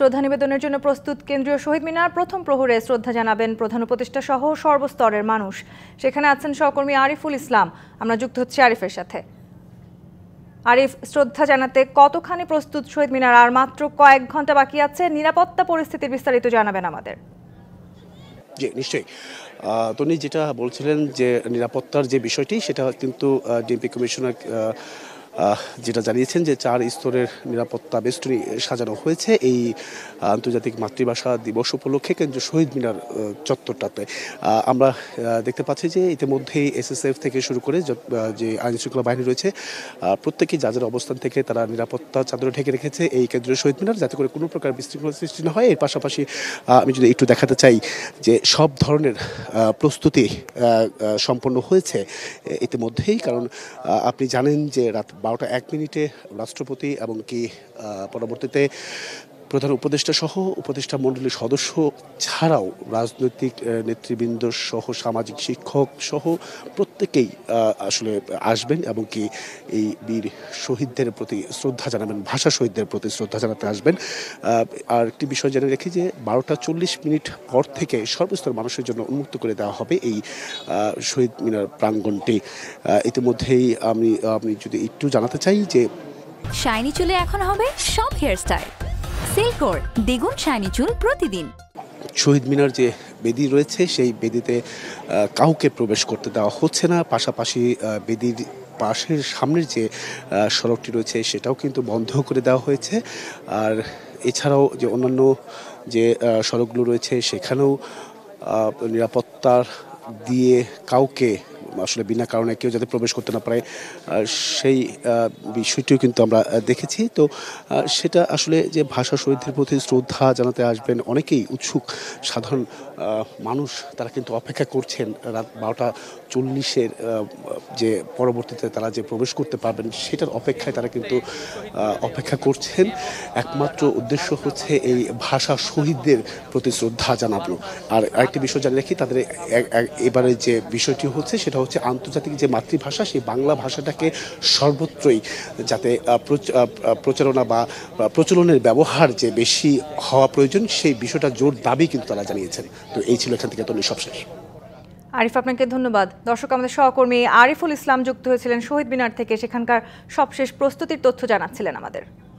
শ্রদ্ধা নিবেদনের জন্য প্রস্তুত কেন্দ্রীয় শহীদ মিনার। প্রথম প্রহরে শ্রদ্ধা জানাবেন প্রধান উপদেষ্টা সহ সর্বস্তরের মানুষ। সেখানে আছেন সহকর্মী আরিফুল ইসলাম। আমরা যুক্ত হচ্ছি আরিফের সাথে। আরিফ, শ্রদ্ধা জানাতে কতখানি প্রস্তুত শহীদ মিনার? আর মাত্র কয়েক ঘন্টা বাকি আছে। নিরাপত্তা পরিস্থিতির বিস্তারিত জানাবেন আমাদের। জি, নিশ্চয়ই। তনি যেটা বলছিলেন যে নিরাপত্তার যে বিষয়টি, সেটা কিন্তু ডিএমপি কমিশনার যেটা জানিয়েছেন যে 4 স্তরের নিরাপত্তা বেষ্টনী সাজানো হয়েছে এই আন্তর্জাতিক মাতৃভাষা দিবস উপলক্ষে কেন্দ্রীয় শহীদ মিনার চত্বরটাতে। আমরা দেখতে পাচ্ছি যে ইতিমধ্যেই এসএসএফ থেকে শুরু করে যে আইন শৃঙ্খলা বাহিনী রয়েছে প্রত্যেকেই যাদের অবস্থান থেকে তারা নিরাপত্তা চাদরে ঢেকে রেখেছে এই কেন্দ্রীয় শহীদ মিনার, যাতে করে কোনো প্রকার বিশৃঙ্খলা সৃষ্টি না হয়। এর পাশাপাশি আমি যদি একটু দেখাতে চাই যে সব ধরনের প্রস্তুতি সম্পন্ন হয়েছে ইতিমধ্যেই, কারণ আপনি জানেন যে রাত 12:01 রাষ্ট্রপতি এবং কি পরবর্তীতে প্রধান উপদেষ্টা সহ উপদেষ্টা মণ্ডলীর সদস্য ছাড়াও রাজনৈতিক নেতৃবৃন্দ সহ সামাজিক শিক্ষক সহ প্রত্যেকেই আসলে আসবেন এবং কি এই বীর শহীদদের প্রতি শ্রদ্ধা জানাবেন, ভাষা শহীদদের প্রতি শ্রদ্ধা জানাতে আসবেন। আর একটি বিষয় জেনে রেখি যে 12:40 পর থেকে সর্বস্তর মানুষের জন্য উন্মুক্ত করে দেওয়া হবে এই শহীদ মিনার প্রাঙ্গণটি। ইতিমধ্যেই আমি যদি একটু জানাতে চাই যে শাইনি চুলে এখন হবে সব হেয়ারস্টাইল। সিল্কোর দ্বিগুণ শাইনি চুল প্রতিদিন। শহীদ মিনার যে বেদি রয়েছে সেই বেদিতে কাউকে প্রবেশ করতে দেওয়া হচ্ছে না। পাশাপাশি বেদির পাশের সামনের যে সড়কটি রয়েছে সেটাও কিন্তু বন্ধ করে দেওয়া হয়েছে। আর এছাড়াও যে অন্যান্য যে সড়কগুলো রয়েছে সেখানেও নিরাপত্তার দিয়ে কাউকে আসলে বিনা কারণে কেউ যাতে প্রবেশ করতে না পারে সেই বিষয়টিও কিন্তু আমরা দেখেছি। তো সেটা আসলে যে ভাষা শহীদদের প্রতি শ্রদ্ধা জানাতে আসবেন অনেকেই উৎসুক সাধারণ মানুষ, তারা কিন্তু অপেক্ষা করছেন রাত 12:40 যে পরবর্তীতে তারা যে প্রবেশ করতে পারবেন সেটার অপেক্ষায় তারা কিন্তু অপেক্ষা করছেন। একমাত্র উদ্দেশ্য হচ্ছে এই ভাষা শহীদদের প্রতি শ্রদ্ধা জানানো। আর আরেকটি বিষয় জানিয়ে রাখি, তাদের এবারে যে বিষয়টি হচ্ছে সেটা হচ্ছে আন্তর্জাতিক যে মাতৃভাষা সেই বাংলা ভাষাটাকে সর্বত্রই যাতে প্রচারণা বা প্রচলনের ব্যবহার যে বেশি হওয়া প্রয়োজন সেই বিষয়টা জোর দাবি কিন্তু তারা জানিয়েছেন। তো এই ছিল এখান থেকে তনি সবশেষ। আরিফ, আপনাকে ধন্যবাদ। দর্শক, আমাদের সহকর্মী আরিফুল ইসলাম যুক্ত হয়েছিলেন শহীদ মিনার থেকে, সেখানকার সবশেষ প্রস্তুতির তথ্য জানাচ্ছিলেন আমাদের।